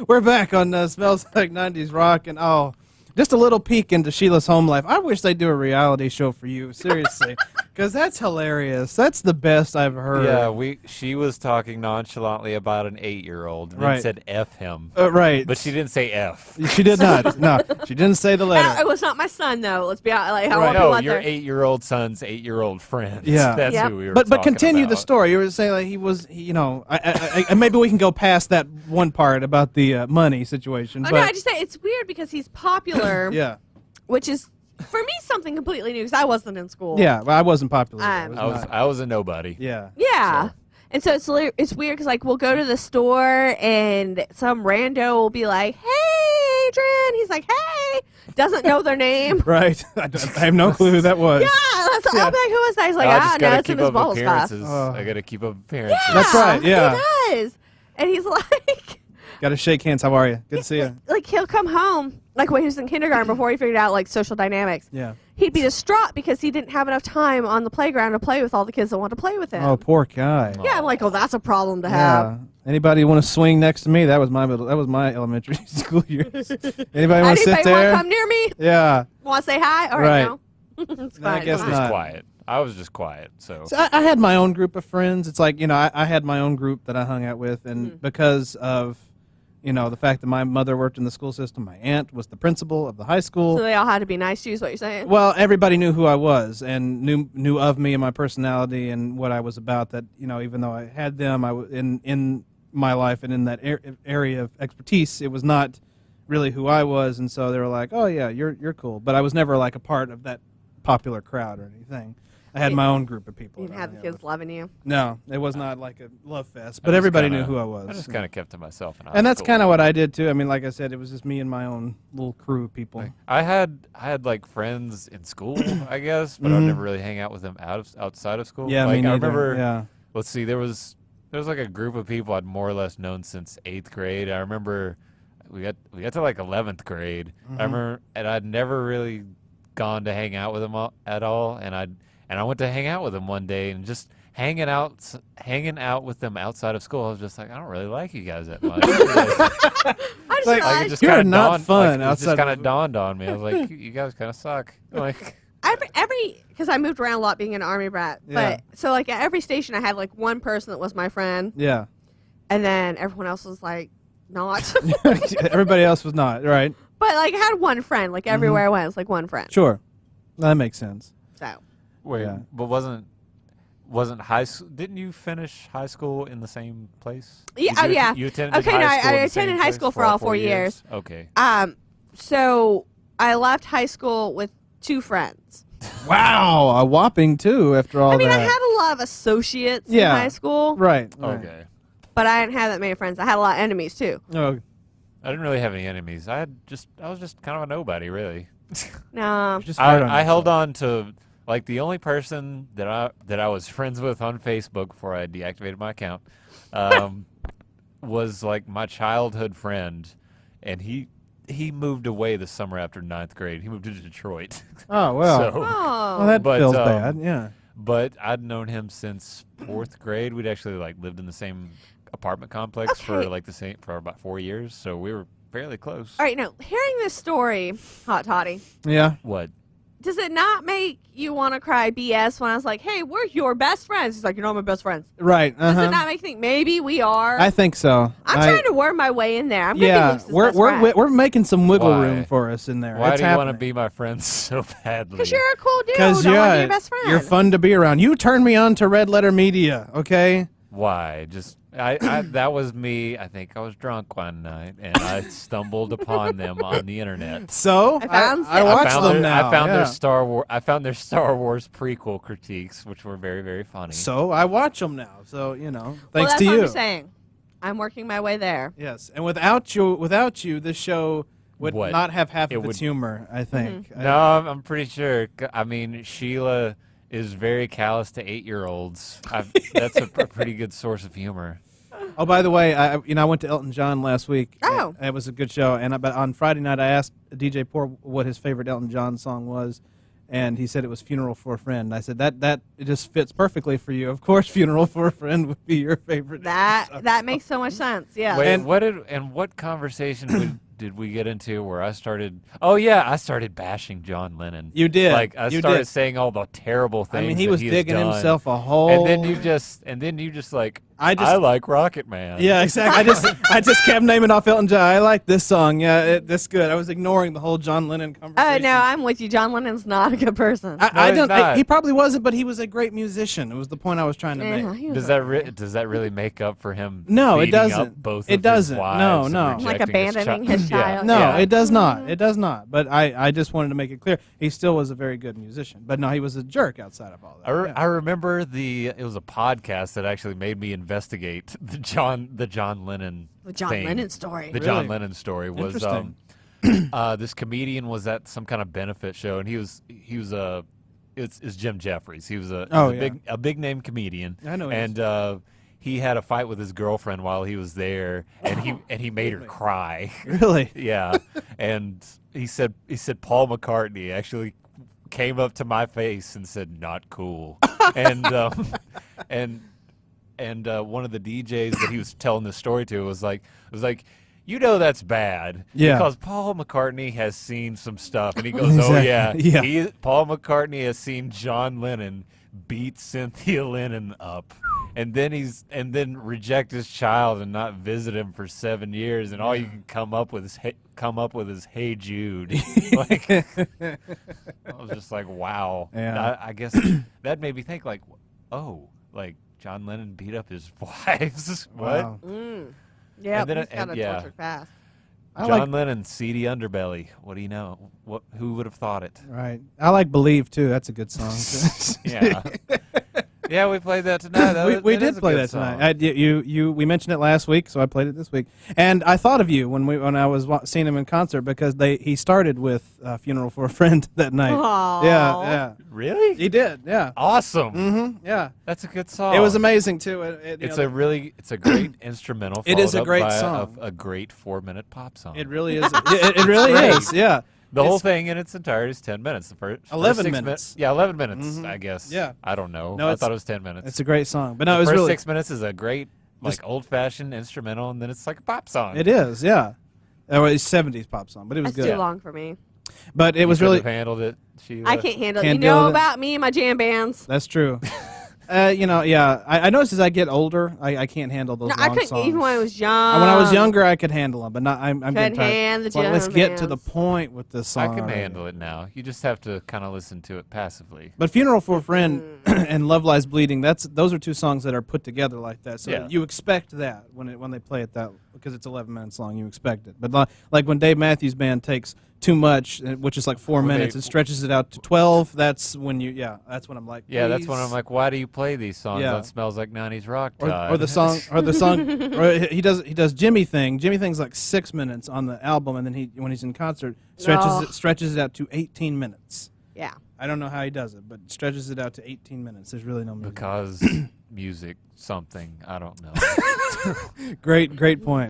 We're back on Smells Like 90s Rock, and just a little peek into Sheila's home life. I wish they'd do a reality show for you, seriously, because that's hilarious. That's the best I've heard. Yeah, she was talking nonchalantly about an 8-year-old and then said F him. Right. But she didn't say F. She did not. No, she didn't say the letter. It was not my son, though. Let's be honest. Like, how No, your 8-year-old son's 8-year-old friend. Yeah. That's who we were But talking continue about. the story. You were saying like he was, maybe we can go past that one part about the money situation. No, I just say it's weird because he's popular. Yeah. Which is, for me, something completely new because I wasn't in school. Yeah, well, I wasn't popular. I was a nobody. Yeah. Yeah. So. And so it's weird because, like, we'll go to the store and some rando will be like, hey, Adrian. He's like, hey. Doesn't know their name. Right. I have no clue who that was. Yeah. I'm like, who was that? He's like, no, it's in his balls class. I got to keep up appearances. Yeah, that's right, yeah. He does. And he's like... Got to shake hands. How are you? Good to see you. Like, he'll come home, like, when he was in kindergarten before he figured out, like, social dynamics. Yeah. He'd be distraught because he didn't have enough time on the playground to play with all the kids that want to play with him. Oh, poor guy. Yeah, I'm like, oh, that's a problem to have. Yeah. Anybody want to swing next to me? That was my elementary school years. Anybody want to sit there? Want to come near me? Yeah. Want to say hi? All right, no. It's No, I fine. guess Fine. not. Quiet. I was just quiet. So I had my own group of friends. It's like, I had my own group that I hung out with, and because of the fact that my mother worked in the school system, my aunt was the principal of the high school. So they all had to be nice to you is what you're saying? Well, everybody knew who I was and knew of me and my personality and what I was about. That even though I had them, in my life and in that area of expertise, it was not really who I was. And so they were like, "Oh yeah, you're cool," but I was never like a part of that popular crowd or anything. I had my own group of people. You didn't have the kids loving you? No, it was not like a love fest, but everybody knew who I was. I just kind of kept to myself. And that's kind of what I did too. I mean, like I said, it was just me and my own little crew of people. I had like friends in school, I guess, but I'd never really hang out with them outside of school. Yeah, like, me neither. I remember. Yeah. Let's see, there was like a group of people I'd more or less known since 8th grade. I remember we got to like 11th grade. I remember, and I'd never really gone to hang out with them at all, and I went to hang out with them one day, and just hanging out with them outside of school, I was just like, I don't really like you guys that much. I just you're not fun outside. It just kind of dawned on me. I was like, you guys kind of suck. Like because I moved around a lot being an Army brat. Yeah. But so like at every station I had like one person that was my friend. Yeah. And then everyone else was like not. Everybody else was not, right? But like I had one friend, like everywhere I went, it was like one friend. Sure. That makes sense. So wait, Yeah. but wasn't high school? Didn't you finish high school in the same place? Yeah, yeah. You attended Okay, high no, school I in the same attended high place school for all 4 years. Okay. So I left high school with 2 friends. Wow, a whopping 2 after all that. I mean, I had a lot of associates in high school. Right. Okay. But I didn't have that many friends. I had a lot of enemies too. Oh, I didn't really have any enemies. I was just kind of a nobody, really. No. just hard on I held yourself. on to, like, the only person that I was friends with on Facebook before I deactivated my account was like my childhood friend, and he moved away the summer after 9th grade. He moved to Detroit. Oh, well. So, Oh. Well, that But, feels bad, yeah. but I'd known him since 4th grade. We'd actually like lived in the same apartment complex for about 4 years, so we were fairly close. All right, now, hearing this story, Hot Toddy, Yeah. What? does it not make you want to cry BS when I was like, hey, we're your best friends? He's like, you're not my best friends. Right. Does it not make you think maybe we are? I think so. I'm trying to worm my way in there. I'm going to be Luke's best friend. we're making some wiggle Why? room for us in there. Why It's do you want to happening. be my friend so badly? Because you're a cool dude. Because I want to be your best friend. you're fun to be around. You turned me on to Red Letter Media, okay? Why? Just I that was me. I think I was drunk one night and I stumbled upon them on the internet. So I found I some. watched them now. I found yeah. their Star Wars prequel critiques, which were very, very funny. So I watch them now. So thanks well, that's to what you. I'm saying. I'm working my way there. Yes, and without you, this show would What? not have half It of its would- humor. I think. No, I'm pretty sure. I mean, Sheila is very callous to 8-year-olds. That's a pretty good source of humor. Oh, by the way, I went to Elton John last week. Oh. It was a good show. But on Friday night, I asked DJ Poor what his favorite Elton John song was, And he said it was Funeral for a Friend. I said that it just fits perfectly for you. Of course, Funeral for a Friend would be your favorite. That makes so much sense. Yeah. Wait, And- what conversation did we get into where I started? Oh yeah, I started bashing John Lennon. You did. Like I You started did. saying all the terrible things. I mean, he that was has digging done. himself a hole. And then you just like I like Rocket Man. Yeah, exactly. I just kept naming off Elton John. I like this song. Yeah, that's good. I was ignoring the whole John Lennon Oh conversation. no, I'm with you. John Lennon's not a good person. I he's don't. not. He probably wasn't, but he was a great musician. It was the point I was trying to Yeah, make. he was Does that really make up for him? No, it beating up doesn't. both It of doesn't. His wives No, and no. Like rejecting abandoning his Yeah. child. No, Yeah. it does not. It does not. But I just wanted to make it clear. He still was a very good musician. But no, he was a jerk outside of all that. I remember it was a podcast that actually made me investigate the John Lennon The John thing. Lennon story. The Really? John Lennon story was Interesting. this comedian was at some kind of benefit show, and it's Jim Jeffries. He was a big name comedian. I know he is. And he had a fight with his girlfriend while he was there, and he made her cry. Really? Yeah, and he said Paul McCartney actually came up to my face and said not cool, and one of the DJs that he was telling this story to was like, you know that's bad. Yeah. Because Paul McCartney has seen some stuff, and he goes, oh Exactly. yeah, Yeah. Paul McCartney has seen John Lennon beat Cynthia Lennon up, and then reject his child and not visit him for 7 years, and all you can come up with is Hey Jude. Like, I was just like, wow. Yeah. I guess that made me think like, oh, like John Lennon beat up his wives. What? Wow. Yeah, And then he's it- got and- a yeah. tortured past. I John like Lennon, seedy underbelly. What do you know? Who would have thought it? right. I like Believe too. That's a good song. too. Yeah. Yeah, we played that tonight. we did play that tonight. We mentioned it last week, so I played it this week. And I thought of you when I was seeing him in concert because he started with Funeral for a Friend that night. Aw. Yeah, Really? he did. Yeah. Awesome. Mm-hmm. Yeah. That's a good song. It was amazing too. It's a great instrumental. It is a followed up great by song. A great 4-minute pop song. It really is. It really great. is. Yeah. The whole It's- thing in its entirety is 10 minutes. The first 11 6 minutes. Yeah, 11 minutes, Mhm. I guess. Yeah. I don't know. No, I it's- thought it was 10 minutes. It's a great song, but no, the it was first really 6 minutes is a great, Just- old-fashioned instrumental, and then it's like a pop song. It is. Yeah. Well, it's 70s pop song, but it was That's good. too long for me. But it You was couldn't really. have handled it. Sheila. I can't handle it. Can't You know deal with it. about me and my jam bands. That's true. Yeah. I noticed as I get older, I can't handle those No, long I couldn't songs. even when I was young. When I was younger, I could handle them, but not. I'm getting Couldn't tired. hand the It's like, let's jam get to the bands. point with this I song. can already. handle it now. You just have to kind of listen to it passively. But Funeral for a Friend and Love Lies Bleeding, those are two songs that are put together like that. So Yeah. you expect that when they play it that because it's 11 minutes long, you expect it. But like when Dave Matthews Band takes too much, which is like 4 When they- minutes, and stretches it out to 12. That's when that's when I'm like, Yeah, that's when please. I'm like, why do you play these songs Yeah. on Smells Like 90's Rock Or Tide? the song, or he does Jimmy Thing. Jimmy Thing's like 6 minutes on the album, and then when he's in concert, No. stretches it out to 18 minutes. Yeah. I don't know how he does it, but stretches it out to 18 minutes. There's really no music. Because music, something, I don't know. Great point.